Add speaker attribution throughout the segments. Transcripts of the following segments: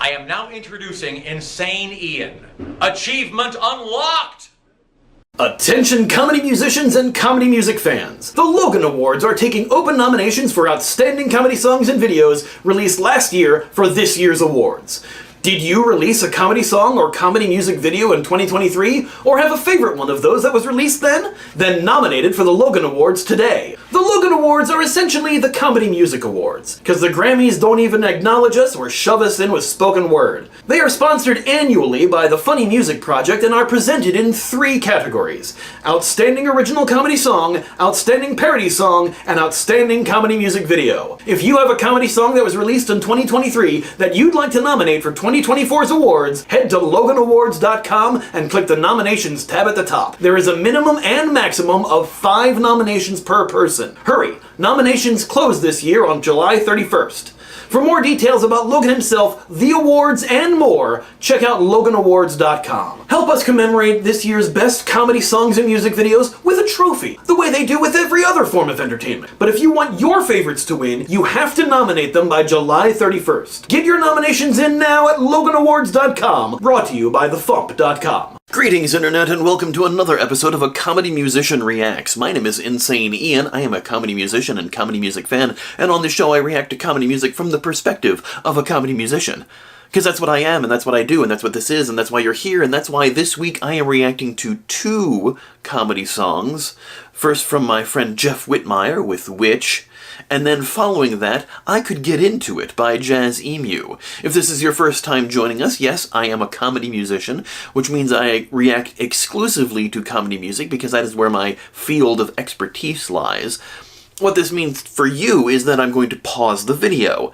Speaker 1: I am now introducing Insane Ian. Achievement unlocked!
Speaker 2: Attention comedy musicians and comedy music fans! The Logan Awards are taking open nominations for outstanding comedy songs and videos released last year for this year's awards. Did you release a comedy song or comedy music video in 2023, or have a favorite one of those that was released then? Then nominated for the Logan Awards today. The Logan Awards are essentially the Comedy Music Awards, because the Grammys don't even acknowledge us or shove us in with spoken word. They are sponsored annually by the Funny Music Project and are presented in 3 categories: Outstanding Original Comedy Song, Outstanding Parody Song, and Outstanding Comedy Music Video. If you have a comedy song that was released in 2023 that you'd like to nominate for 2024's awards, head to LoganAwards.com and click the nominations tab at the top. There is a minimum and maximum of 5 nominations per person. Hurry! Nominations close this year on July 31st. For more details about Logan himself, the awards, and more, check out LoganAwards.com. Help us commemorate this year's best comedy songs and music videos with a trophy, the way they do with every other form of entertainment. But if you want your favorites to win, you have to nominate them by July 31st. Get your nominations in now at LoganAwards.com, brought to you by TheFump.com. Greetings, Internet, and welcome to another episode of A Comedy Musician Reacts. My name is Insane Ian. I am a comedy musician and comedy music fan, and on this show I react to comedy music from the perspective of a comedy musician. Because that's what I am, and that's what I do, and that's what this is, and that's why you're here, and that's why this week I am reacting to 2 comedy songs. First from my friend Jeff Whitmire with Witch, and then following that, I Could Get Into It by Jazz Emu. If this is your first time joining us, yes, I am a comedy musician, which means I react exclusively to comedy music because that is where my field of expertise lies. What this means for you is that I'm going to pause the video.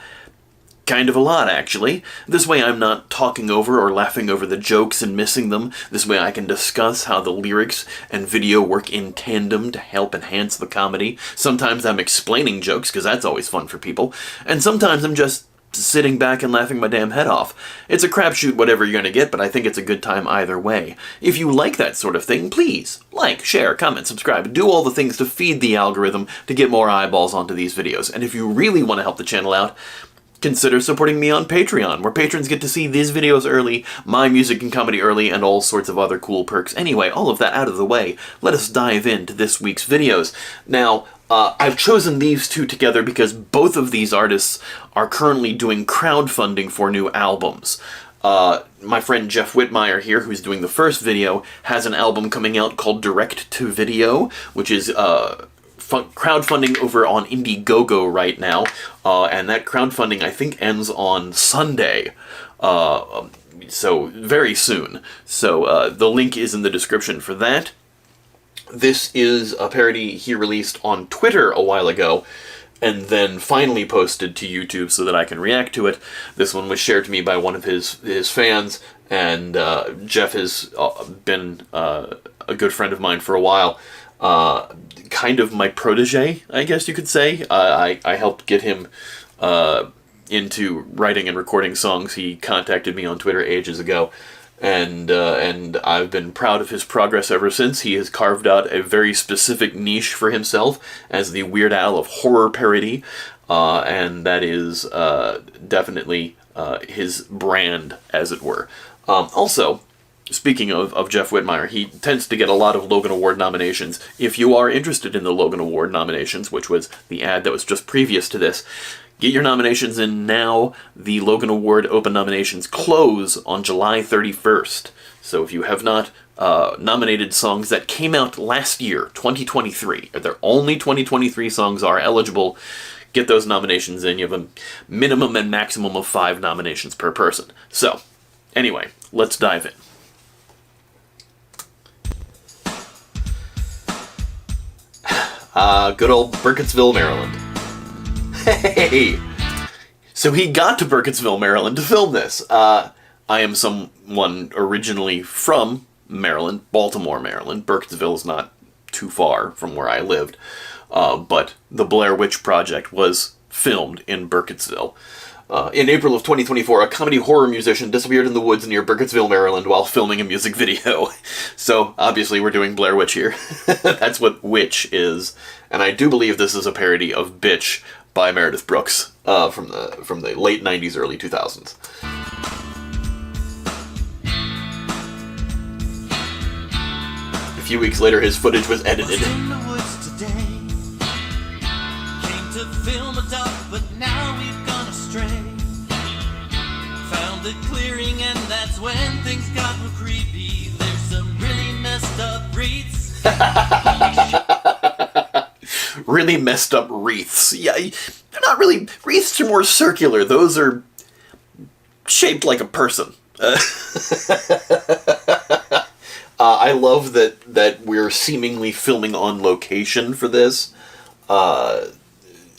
Speaker 2: Kind of a lot, actually. This way I'm not talking over or laughing over the jokes and missing them. This way I can discuss how the lyrics and video work in tandem to help enhance the comedy. Sometimes I'm explaining jokes, because that's always fun for people. And sometimes I'm just sitting back and laughing my damn head off. It's a crapshoot whatever you're gonna get, but I think it's a good time either way. If you like that sort of thing, please like, share, comment, subscribe, do all the things to feed the algorithm to get more eyeballs onto these videos. And if you really want to help the channel out, consider supporting me on Patreon, where patrons get to see these videos early, my music and comedy early, and all sorts of other cool perks. Anyway, all of that out of the way, let us dive into this week's videos. Now, I've chosen these 2 together because both of these artists are currently doing crowdfunding for new albums. My friend Jeff Whitmire here, who's doing the first video, has an album coming out called Direct to Video, which is crowdfunding over on Indiegogo right now, and that crowdfunding I think ends on Sunday, so very soon. So the link is in the description for that. This is a parody he released on Twitter a while ago, and then finally posted to YouTube so that I can react to it. This one was shared to me by one of his fans, and Jeff has been a good friend of mine for a while. Kind of my protege, I guess you could say. I helped get him into writing and recording songs. He contacted me on Twitter ages ago, and I've been proud of his progress ever since. He has carved out a very specific niche for himself as the Weird Al of horror parody, and that is definitely his brand, as it were. Also, speaking of Jeff Whitmire, he tends to get a lot of Logan Award nominations. If you are interested in the Logan Award nominations, which was the ad that was just previous to this, get your nominations in now. The Logan Award open nominations close on July 31st. So if you have not nominated songs that came out last year, 2023, if they're only 2023 songs are eligible, get those nominations in. You have a minimum and maximum of 5 nominations per person. So, anyway, let's dive in. Good old Burkittsville, Maryland. Hey! So he got to Burkittsville, Maryland to film this. I am someone originally from Maryland, Baltimore, Maryland. Burkittsville is not too far from where I lived. But the Blair Witch Project was filmed in Burkittsville. In April of 2024, a comedy horror musician disappeared in the woods near Burkittsville, Maryland while filming a music video. So, obviously we're doing Blair Witch here. That's what Witch is. And I do believe this is a parody of Bitch by Meredith Brooks from the late 90s, early 2000s. few weeks later, his footage was edited.
Speaker 3: In the woods today, came to film a duck, but now we've gone astray. Found a clearing, and that's when things got real creepy. There's some really messed up wreaths.
Speaker 2: Really messed up wreaths. Yeah, they're not really... Wreaths are more circular. Those are shaped like a person. I love that we're seemingly filming on location for this.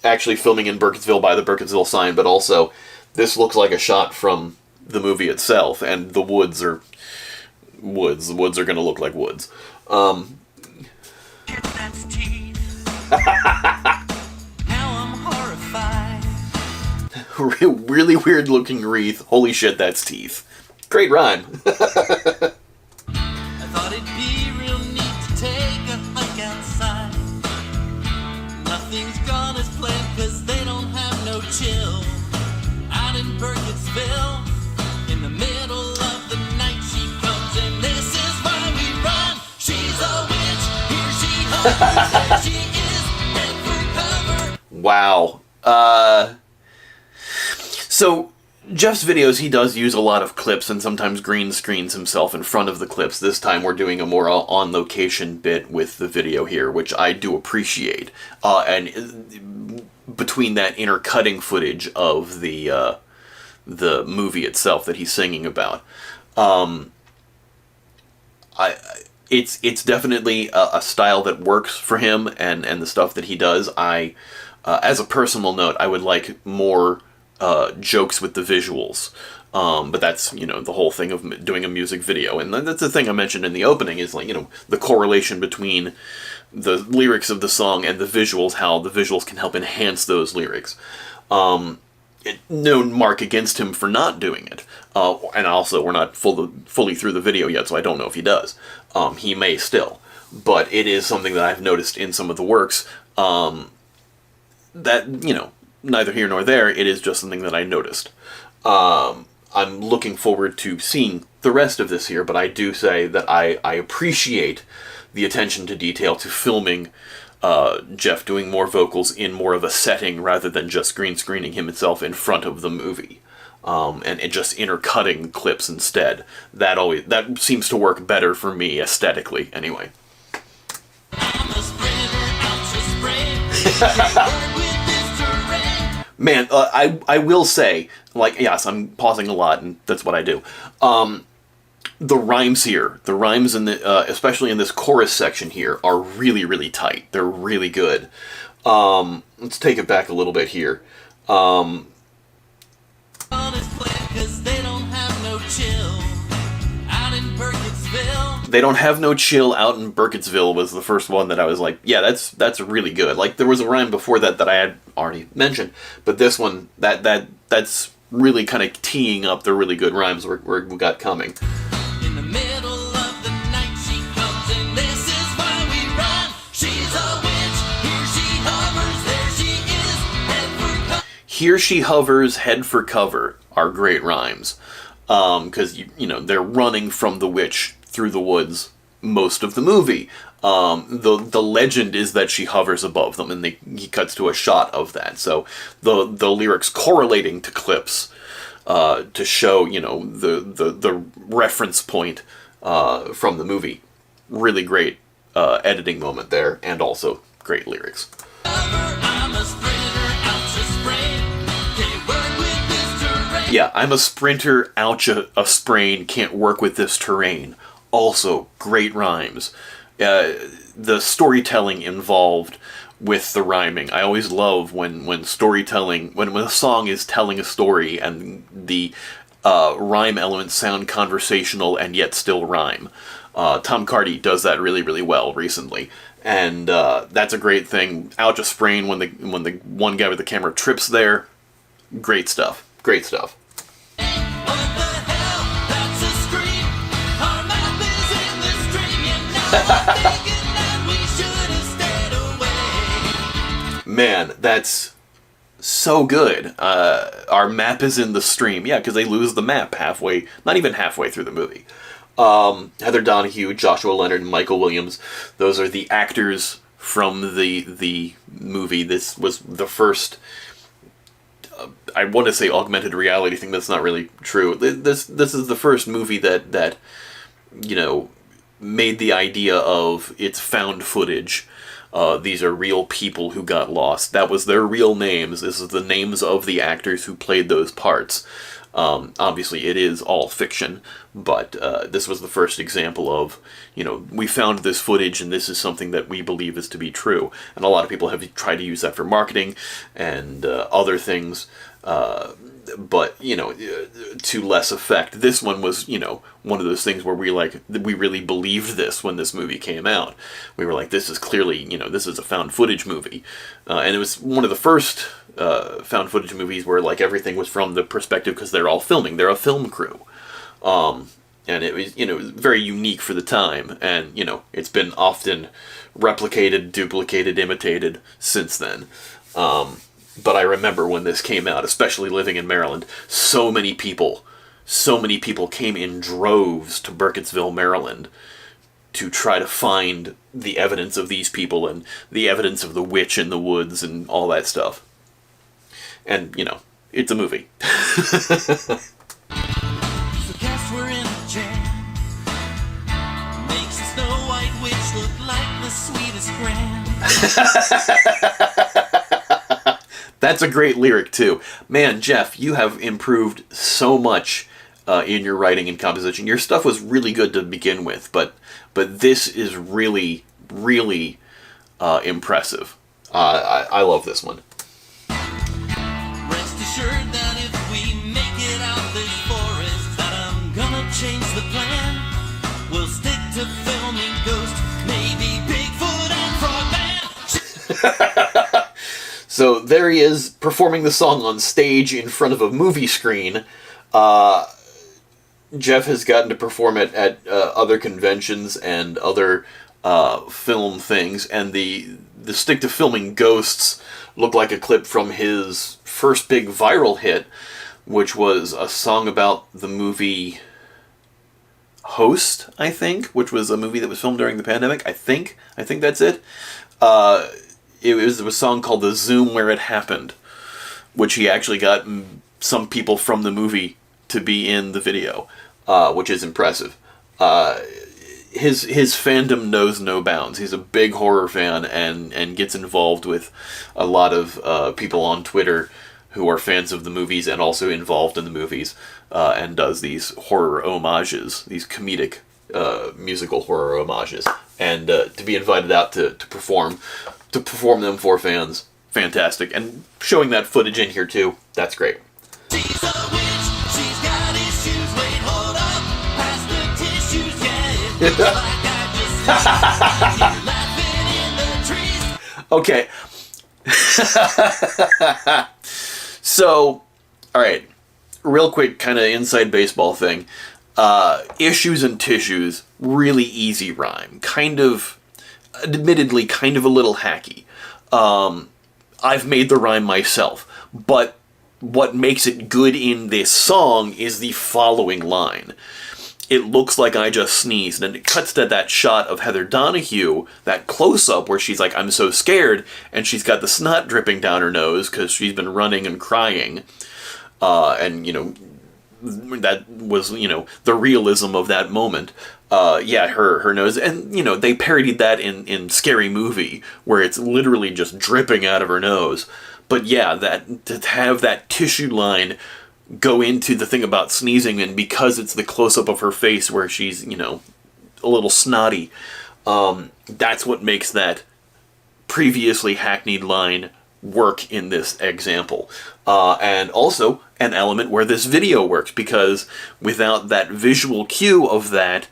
Speaker 2: Actually filming in Burkittsville by the Burkittsville sign, but also this looks like a shot from the movie itself, and the woods are woods. The woods are going to look like woods.
Speaker 3: That's teeth. Now I'm horrified.
Speaker 2: Really weird looking wreath. Holy shit, that's teeth. Great rhyme.
Speaker 3: I thought it'd be real neat to take a hike outside. Nothing's gone as planned, cause they don't have no chill. Out in Burkittsville, in the middle of the night she comes, and this is why we run. She's a witch, here she hovers, there she is, head for cover.
Speaker 2: Wow. So, Jeff's videos, he does use a lot of clips and sometimes green screens himself in front of the clips. This time we're doing a more on-location bit with the video here, which I do appreciate. And between that intercutting footage of the movie itself that he's singing about, it's definitely a style that works for him and the stuff that he does. As a personal note, I would like more jokes with the visuals. But that's, the whole thing of doing a music video. And that's the thing I mentioned in the opening is, like, the correlation between the lyrics of the song and the visuals, how the visuals can help enhance those lyrics. No mark against him for not doing it. And also, we're not fully through the video yet, so I don't know if he does. He may still. But it is something that I've noticed in some of the works, that, neither here nor there, it is just something that I noticed. I'm looking forward to seeing the rest of this here, but I do say that I appreciate the attention to detail to filming Jeff doing more vocals in more of a setting rather than just green screening himself in front of the movie. And just intercutting clips instead. That seems to work better for me aesthetically, anyway.
Speaker 3: I'm a sprinter, out to spray.
Speaker 2: Man, I will say, yes, I'm pausing a lot, and that's what I do. The rhymes here, in the, especially in this chorus section here, are really, really tight. They're really good. Let's take it back a little bit here. They don't have no chill out in Burkittsville was the first one that I was like, yeah, that's really good. Like, there was a rhyme before that I had already mentioned, but this one, that's really kind of teeing up the really good rhymes we got coming.
Speaker 3: In the middle of the night she comes, and this is why we run. She's a witch, here she hovers, there she is, head for cover.
Speaker 2: Here she hovers, head for cover are great rhymes. Because, they're running from the witch through the woods most of the movie. The legend is that she hovers above them, and he cuts to a shot of that. So the lyrics correlating to clips to show, the reference point from the movie. Really great editing moment there, and also great lyrics.
Speaker 3: I'm a sprinter, out to spray. Can't work with this terrain.
Speaker 2: Yeah, I'm a sprinter, ouch a sprain, can't work with this terrain. Also, great rhymes. The storytelling involved with the rhyming. I always love when storytelling, when a song is telling a story and the rhyme elements sound conversational and yet still rhyme. Tom Cardy does that really, really well recently. And that's a great thing. Ouch a sprain when the one guy with the camera trips there. Great stuff. Great stuff. Man, that's so good. Our map is in the stream. Yeah, because they lose the map halfway, not even halfway through the movie. Heather Donahue, Joshua Leonard, and Michael Williams. Those are the actors from the movie. This was the first, I want to say augmented reality thing. That's not really true. This is the first movie that made the idea of it's found footage. These are real people who got lost. That was their real names. This is the names of the actors who played those parts. Obviously, it is all fiction, but this was the first example of, we found this footage and this is something that we believe is to be true. And a lot of people have tried to use that for marketing and other things, but, to less effect. This one was, one of those things where we really believed this when this movie came out. We were like, this is clearly, this is a found footage movie. And it was one of the first found footage movies where everything was from the perspective, because they're all filming. They're a film crew. And it was, very unique for the time. And, it's been often replicated, duplicated, imitated since then. But I remember when this came out, especially living in Maryland, so many people came in droves to Burkittsville, Maryland, to try to find the evidence of these people and the evidence of the witch in the woods and all that stuff. And, it's a movie.
Speaker 3: So guess we're in a jam. Makes the Snow White Witch look like the sweetest gram.
Speaker 2: That's a great lyric, too. Man, Jeff, you have improved so much in your writing and composition. Your stuff was really good to begin with, but this is really, really impressive. I love this one.
Speaker 3: Rest assured that if we make it out this forest, that I'm gonna change the plan. We'll stick to filming ghosts, maybe Bigfoot and Frogman.
Speaker 2: So there he is, performing the song on stage in front of a movie screen. Jeff has gotten to perform it at other conventions and other film things, and the stick to filming ghosts look like a clip from his first big viral hit, which was a song about the movie Host, I think, which was a movie that was filmed during the pandemic. I think that's it. It was a song called The Zoom Where It Happened, which he actually got some people from the movie to be in the video, which is impressive. His fandom knows no bounds. He's a big horror fan and gets involved with a lot of people on Twitter who are fans of the movies and also involved in the movies, and does these horror homages, these comedic musical horror homages. And to be invited out to perform them for fans, fantastic. And showing that footage in here too, that's great.
Speaker 3: She's a witch, she's got issues, wait, hold up, pass the tissues, yeah, it looks like I just laughing in the trees.
Speaker 2: Okay. So, alright, real quick kind of inside baseball thing. Issues and tissues, really easy rhyme. Admittedly, kind of a little hacky. I've made the rhyme myself, but what makes it good in this song is the following line. It looks like I just sneezed, and it cuts to that shot of Heather Donahue, that close-up where she's like, I'm so scared, and she's got the snot dripping down her nose because she's been running and crying. And, that was, the realism of that moment. Her nose, and, they parodied that in Scary Movie, where it's literally just dripping out of her nose. But yeah, that to have that tissue line go into the thing about sneezing, and because it's the close-up of her face where she's, a little snotty, that's what makes that previously hackneyed line work in this example. And also an element where this video works, because without that visual cue of that,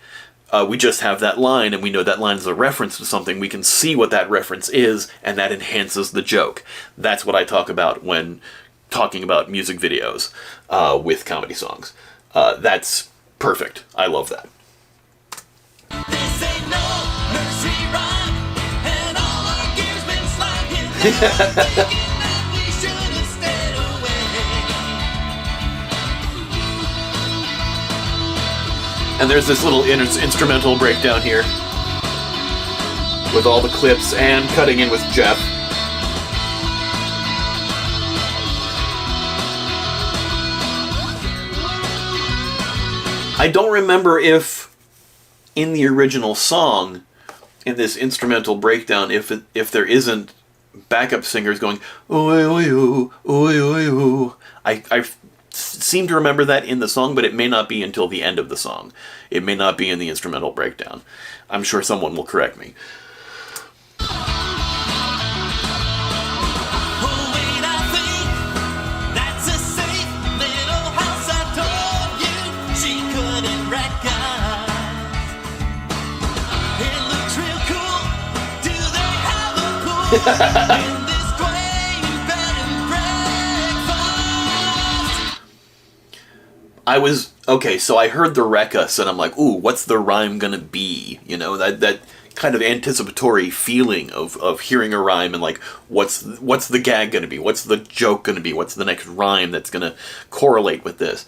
Speaker 2: we just have that line, and we know that line is a reference to something. We can see what that reference is, and that enhances the joke. That's what I talk about when talking about music videos with comedy songs. That's perfect. I love that.
Speaker 3: This ain't no nursery rhyme, and all our gear's been slacking. Thinking that we should have stayed away.
Speaker 2: And there's this little instrumental breakdown here with all the clips and cutting in with Jeff. I don't remember if in the original song, in this instrumental breakdown, if there isn't backup singers going ooh ooh ooh ooh ooh ooh. I seem to remember that in the song, but it may not be until the end of the song. It may not be in the instrumental breakdown. I'm sure someone will correct me. So I heard the Wreck-Us and I'm like, ooh, what's the rhyme gonna be? You know, that kind of anticipatory feeling of hearing a rhyme and like, what's the gag gonna be? What's the joke gonna be? What's the next rhyme that's gonna correlate with this?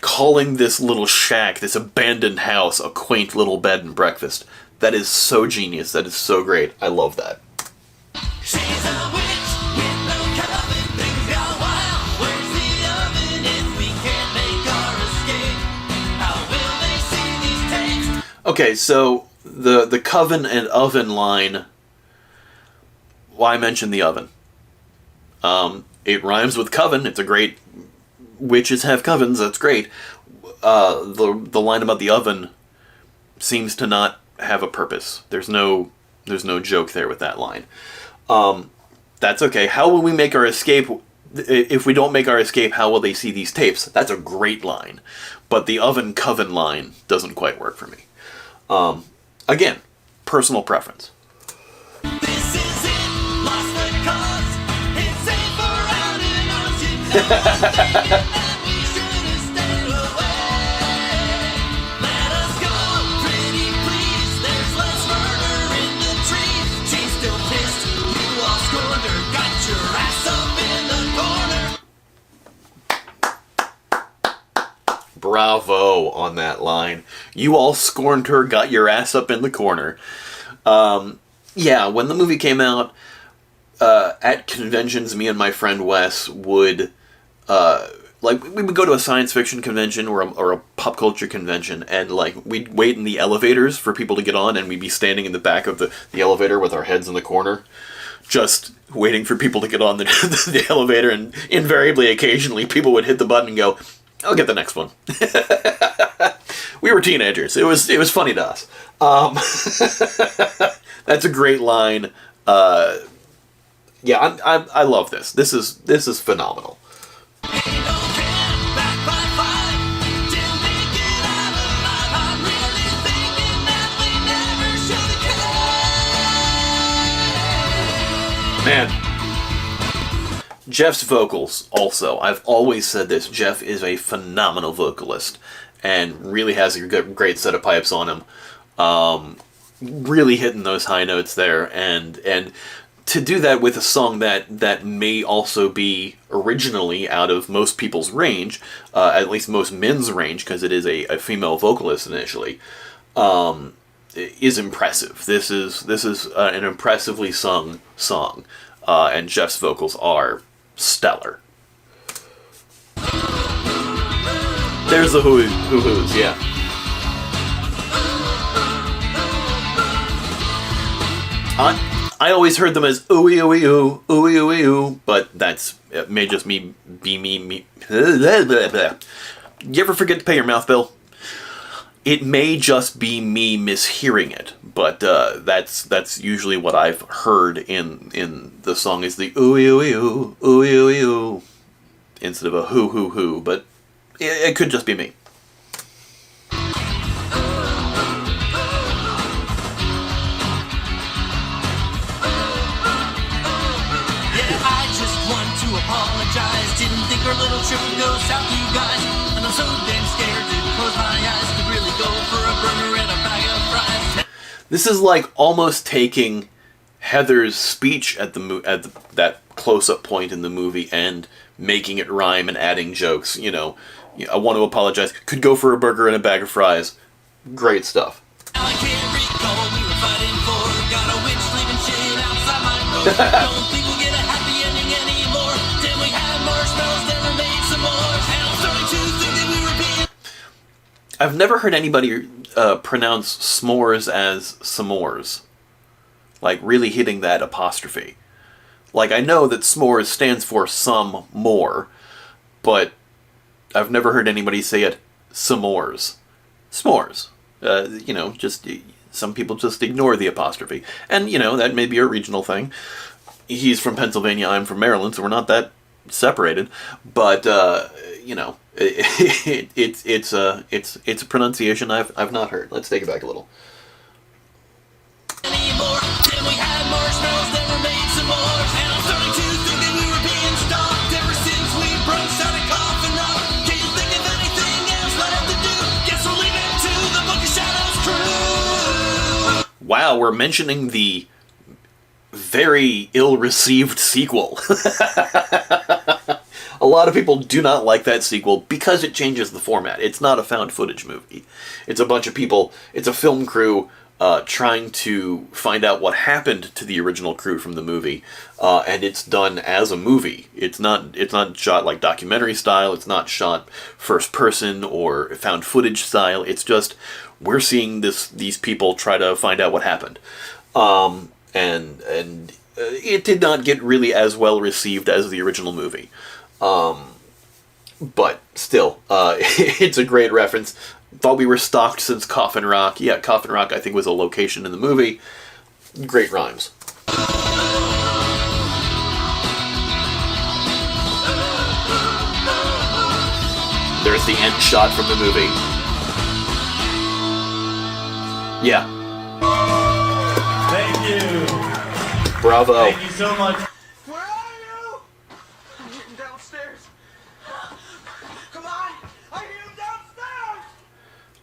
Speaker 2: Calling this little shack, this abandoned house, a quaint little bed and breakfast. That is so genius. That is so great. I love that.
Speaker 3: She's a witch with no coven, things got wild. Where's the oven if we can't make our escape? How will they see these tapes?
Speaker 2: Okay, so the coven and oven line. Why mention the oven? It rhymes with coven. It's a great. Witches have covens. That's great. The line about the oven seems to not have a purpose. There's no joke there with that line. That's okay. How will we make our escape? If we don't make our escape, how will they see these tapes? That's a great line. But the oven coven line doesn't quite work for me. Again, personal preference.
Speaker 3: This is it, lost the cause. It's safer out in ocean. That we should have stayed away. Let us go, pretty please. There's less murder in the trees. She's still pissed. You all scorned her. Got your ass up in the corner.
Speaker 2: Bravo on that line. You all scorned her, got your ass up in the corner. Yeah, when the movie came out, at conventions, me and my friend Wes would, we would go to a science fiction convention or a pop culture convention, and, we'd wait in the elevators for people to get on, and we'd be standing in the back of the elevator with our heads in the corner, just waiting for people to get on the elevator, and invariably, occasionally, people would hit the button and go, I'll get the next one. We were teenagers. It was funny to us. That's a great line. Yeah, I love this. This is phenomenal. Man. Jeff's vocals, also. I've always said this. Jeff is a phenomenal vocalist and really has a great set of pipes on him. Really hitting those high notes there. And to do that with a song that may also be originally out of most people's range, at least most men's range, because it is a female vocalist initially, is impressive. This is an impressively sung song. And Jeff's vocals are stellar. There's the hoo-hoos, yeah. I always heard them as ooey ooey ooh, ooey ooey ooh, but it may just be me. You ever forget to pay your mouth bill? It may just be me mishearing it, but that's usually what I've heard in the song is the ooey ooey ooh, ooey ooey ooh, instead of a hoo hoo hoo, but it could just be me.
Speaker 3: Apologize, didn't think our little trip would go south, you guys. And I'm so damn scared to close my eyes to really go for a burger and a bag of fries.
Speaker 2: This is like almost taking Heather's speech at that close-up point in the movie and making it rhyme and adding jokes. You know, I want to apologize. Could go for a burger and a bag of fries. Great stuff.
Speaker 3: I can't recall we were fighting for. Got a witch leaving shit outside my door. Don't think we'll get a happy ending anymore. Then we had marshmallows, never made some more. And I'm starting to think that we were being...
Speaker 2: I've never heard anybody pronounce s'mores as s'mores. Like, really hitting that apostrophe. Like, I know that s'mores stands for some more, but I've never heard anybody say it s'mores. S'mores. Just some people just ignore the apostrophe. And, that may be a regional thing. He's from Pennsylvania, I'm from Maryland, so we're not that separated. But, it's a pronunciation I've not heard. Let's take it back a little.
Speaker 3: Anymore. Then we had marshmallows, never made some more. And I'm starting to think that we were being stalked ever since we broke out of coffin rock. Can't think of anything else left to do. Guess we'll leave it to the Book of Shadows crew.
Speaker 2: Wow, we're mentioning the very ill-received sequel. A lot of people do not like that sequel because it changes the format. It's not a found footage movie. It's a bunch of people, it's a film crew trying to find out what happened to the original crew from the movie, and it's done as a movie. It's not shot like documentary style. It's not shot first person or found footage style. It's just we're seeing these people try to find out what happened, and it did not get really as well received as the original movie, but still, it's a great reference. Thought we were stalked since Coffin Rock. Yeah, Coffin Rock, I think, was a location in the movie. Great rhymes. There's the end shot from the movie. Yeah.
Speaker 4: Thank you.
Speaker 2: Bravo.
Speaker 4: Thank you so much.
Speaker 5: Where are you? I'm hitting downstairs. Come on, I hear him downstairs.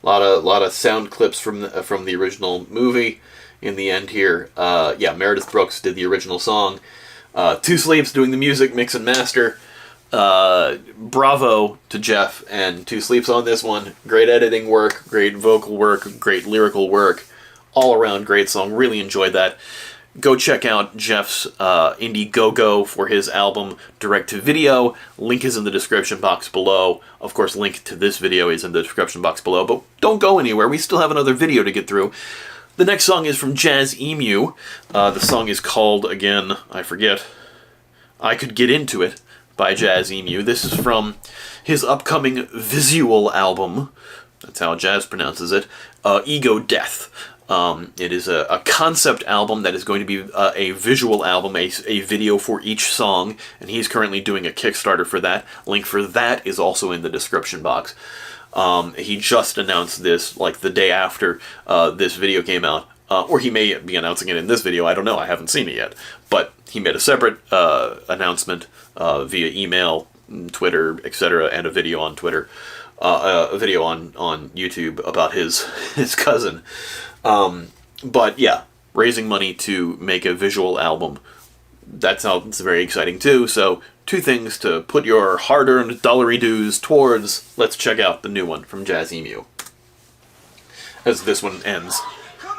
Speaker 2: Lot of sound clips from the original movie. In the end here, Meredith Brooks did the original song. Two Sleeps doing the music, mix and master. Bravo to Jeff and Two Sleeps on this one. Great editing work, great vocal work, great lyrical work. All around great song. Really enjoyed that. Go check out Jeff's Indiegogo for his album Direct to Video. Link is in the description box below. Of course, link to this video is in the description box below. But don't go anywhere. We still have another video to get through. The next song is from Jazz Emu. The song is called, again, I forget, I Could Get Into It by Jazz Emu. This is from his upcoming visual album. That's how Jazz pronounces it. Ego Death. It is a concept album that is going to be a visual album, a video for each song, and he's currently doing a Kickstarter for that. Link for that is also in the description box. He just announced this like the day after this video came out, or he may be announcing it in this video, I don't know, I haven't seen it yet. But he made a separate announcement via email, Twitter, etc., and a video on Twitter, a video on YouTube about his cousin. But yeah, raising money to make a visual album. That sounds very exciting too, so two things to put your hard-earned dollary dues towards. Let's check out the new one from Jazz Emu, as this one ends.
Speaker 5: Come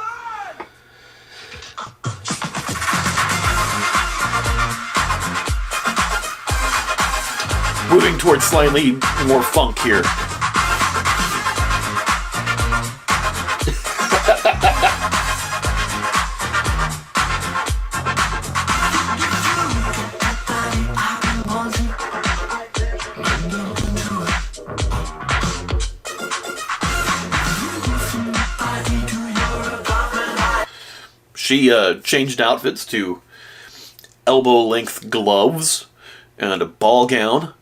Speaker 5: on!
Speaker 2: Moving towards slightly more funk here. She changed outfits to elbow-length gloves and a ball gown.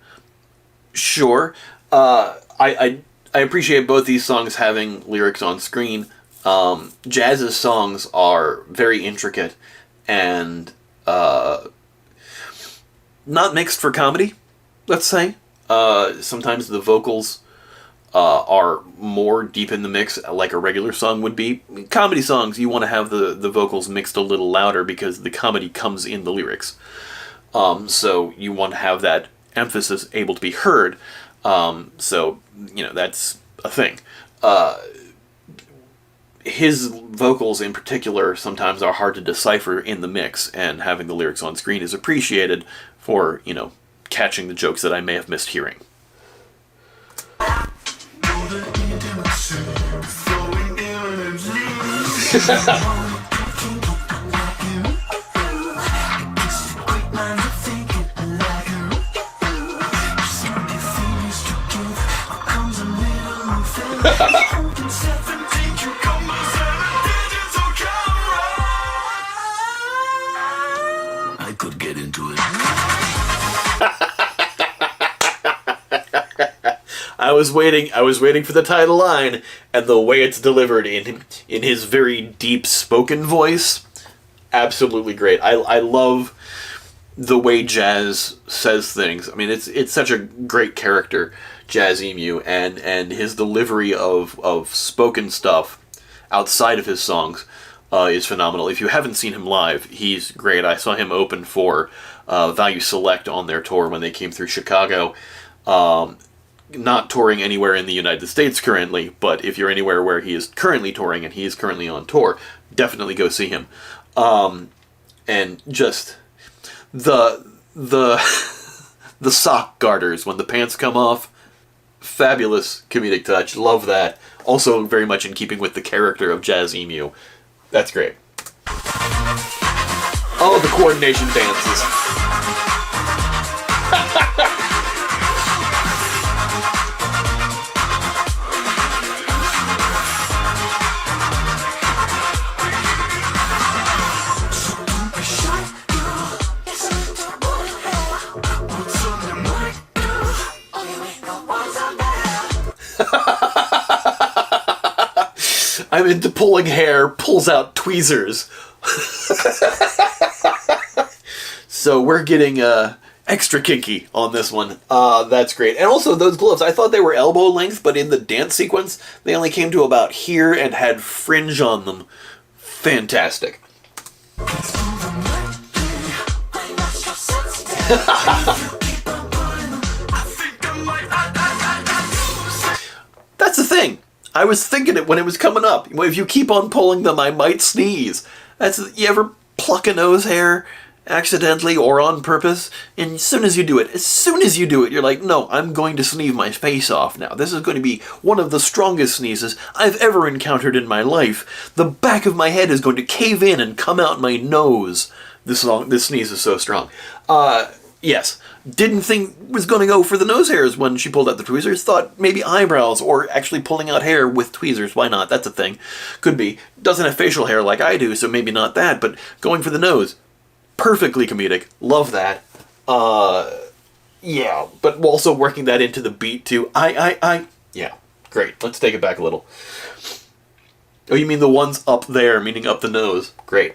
Speaker 2: Sure. I appreciate both these songs having lyrics on screen. Jazz's songs are very intricate and not mixed for comedy, let's say. Sometimes the vocals are more deep in the mix, like a regular song would be. Comedy songs, you want to have the vocals mixed a little louder because the comedy comes in the lyrics. So you want to have that emphasis able to be heard. So, that's a thing. his vocals in particular sometimes are hard to decipher in the mix, and having the lyrics on screen is appreciated for, you know, catching the jokes that I may have missed hearing.
Speaker 3: I could get into it.
Speaker 2: I was waiting for the title line, and the way it's delivered in his very deep spoken voice, absolutely great. I love the way Jazz says things. I mean, it's such a great character, Jazz Emu, and his delivery of spoken stuff outside of his songs is phenomenal. If you haven't seen him live, he's great. I saw him open for Value Select on their tour when they came through Chicago. Not touring anywhere in the United States currently, but if you're anywhere where he is currently touring, and he is currently on tour, definitely go see him. And just the the sock garters when the pants come off, fabulous comedic touch. Love that. Also very much in keeping with the character of Jazz Emu. That's great. Oh, the coordination dances. I'm into pulling hair, pulls out tweezers. So we're getting extra kinky on this one. That's great. And also those gloves, I thought they were elbow length, but in the dance sequence, they only came to about here and had fringe on them. Fantastic. That's the thing. I was thinking it when it was coming up. If you keep on pulling them, I might sneeze. You ever pluck a nose hair accidentally or on purpose? And as soon as you do it, you're like, no, I'm going to sneeze my face off now. This is going to be one of the strongest sneezes I've ever encountered in my life. The back of my head is going to cave in and come out my nose. This sneeze is so strong. Yes. Didn't think was going to go for the nose hairs when she pulled out the tweezers. Thought maybe eyebrows or actually pulling out hair with tweezers. Why not? That's a thing. Could be. Doesn't have facial hair like I do, so maybe not that. But going for the nose. Perfectly comedic. Love that. Yeah. But also working that into the beat too. Yeah. Great. Let's take it back a little. Oh, you mean the ones up there, meaning up the nose. Great.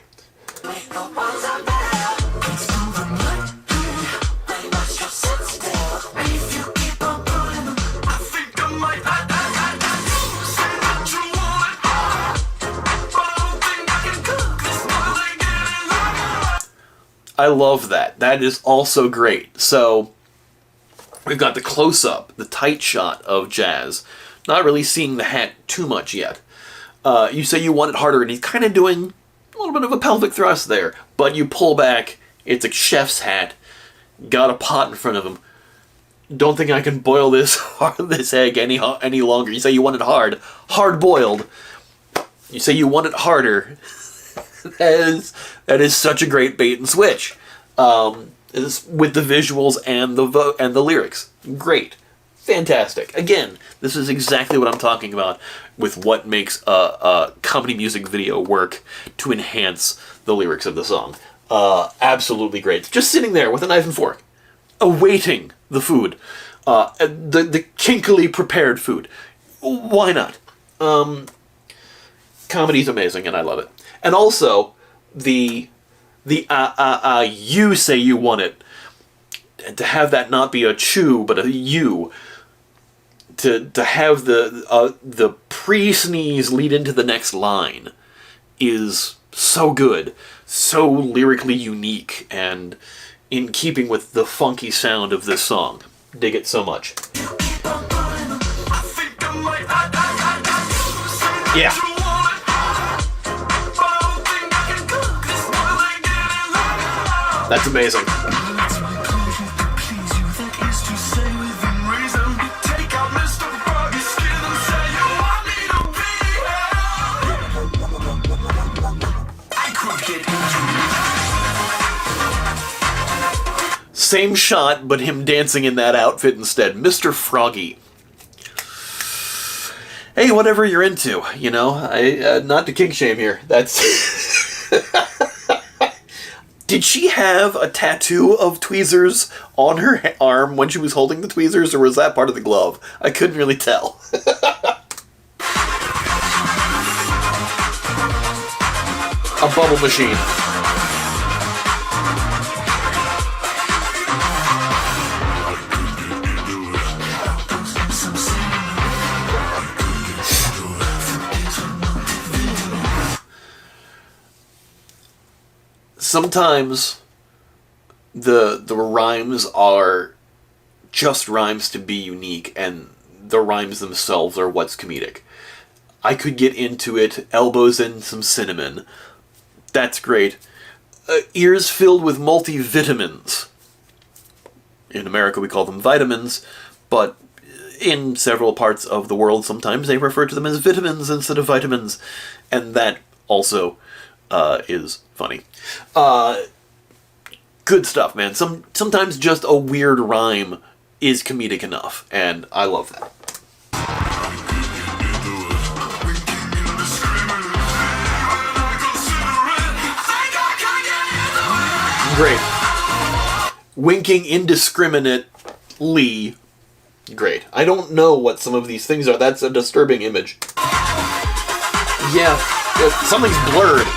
Speaker 2: I love that. That is also great. So, we've got the close-up, the tight shot of Jazz. Not really seeing the hat too much yet. You say you want it harder, and he's kind of doing a little bit of a pelvic thrust there. But you pull back, it's a chef's hat, got a pot in front of him. Don't think I can boil this egg any longer. You say you want it hard-boiled. You say you want it harder. That is such a great bait and switch, with the visuals and the lyrics. Great, fantastic. Again, this is exactly what I'm talking about with what makes a comedy music video work to enhance the lyrics of the song. Absolutely great. Just sitting there with a knife and fork, awaiting the food, the kinkily prepared food. Why not? Comedy's amazing, and I love it. And also, you say you want it, to have that not be a chew, but a you, to have the pre-sneeze lead into the next line is so good, so lyrically unique, and in keeping with the funky sound of this song. Dig it so much. Yeah. That's amazing. Same shot, but him dancing in that outfit instead. Mr. Froggy. Hey, whatever you're into, you know. Not to kink shame here. That's... Did she have a tattoo of tweezers on her arm when she was holding the tweezers, or was that part of the glove? I couldn't really tell. A bubble machine. Sometimes the rhymes are just rhymes to be unique, and the rhymes themselves are what's comedic. I could get into it, elbows and some cinnamon. That's great. Ears filled with multivitamins. In America we call them vitamins, but in several parts of the world sometimes they refer to them as vitamins instead of vitamins, and that also is funny. Good stuff, man. Sometimes just a weird rhyme is comedic enough, and I love that. Great. Winking indiscriminately. Great. I don't know what some of these things are. That's a disturbing image. Yeah, something's blurred.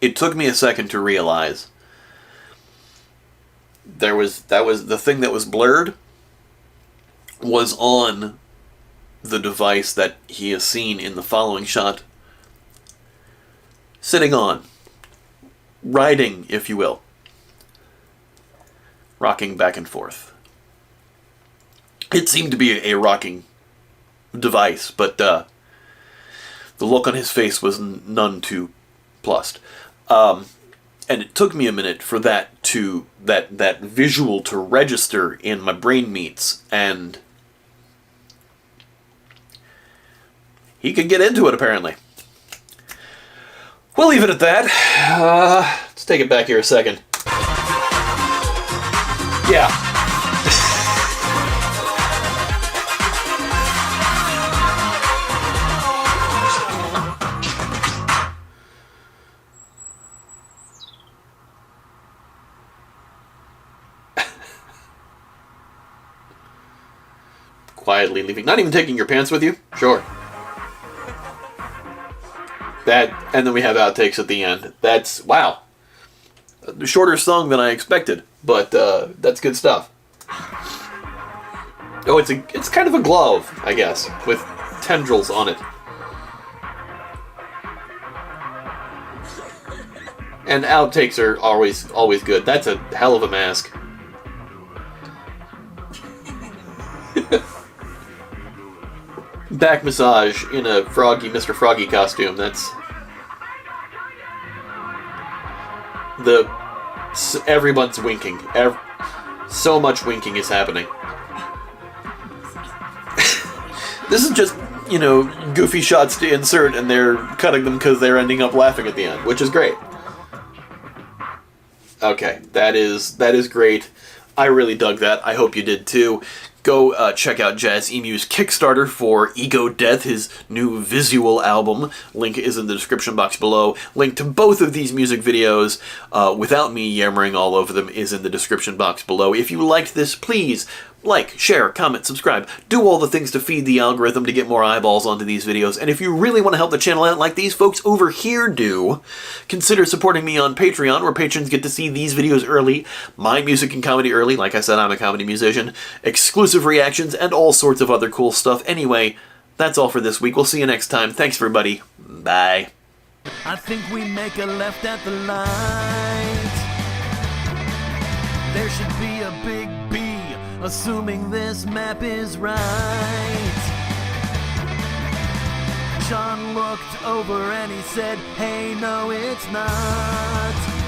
Speaker 2: It took me a second to realize that was the thing that was blurred was on the device that he has seen in the following shot. Sitting on. Riding, if you will. Rocking back and forth. It seemed to be a rocking device, but the look on his face was none too plussed. And it took me a minute for that visual to register in my brain meats, and he could get into it, apparently. We'll leave it at that. Let's take it back here a second. Yeah. Quietly leaving. Not even taking your pants with you? Sure. That, and then we have outtakes at the end. That's, wow. A shorter song than I expected, but that's good stuff. Oh, it's kind of a glove, I guess, with tendrils on it. And outtakes are always good. That's a hell of a mask. Back massage in a Mr. Froggy costume. That's everyone's winking. So much winking is happening. This is just, goofy shots to insert, and they're cutting them because they're ending up laughing at the end, which is great. Okay, that is great. I really dug that. I hope you did too. Go check out Jazz Emu's Kickstarter for Ego Death, his new visual album. Link is in the description box below. Link to both of these music videos, without me yammering all over them, is in the description box below. If you liked this, please like, share, comment, subscribe. Do all the things to feed the algorithm to get more eyeballs onto these videos. And if you really want to help the channel out like these folks over here do, consider supporting me on Patreon, where patrons get to see these videos early, my music and comedy early. Like I said, I'm a comedy musician. Exclusive reactions, and all sorts of other cool stuff. Anyway, that's all for this week. We'll see you next time. Thanks, everybody. Bye.
Speaker 3: I think we make a left at the light. There should be a big B, assuming this map is right. Sean looked over and he said, hey, no, it's not.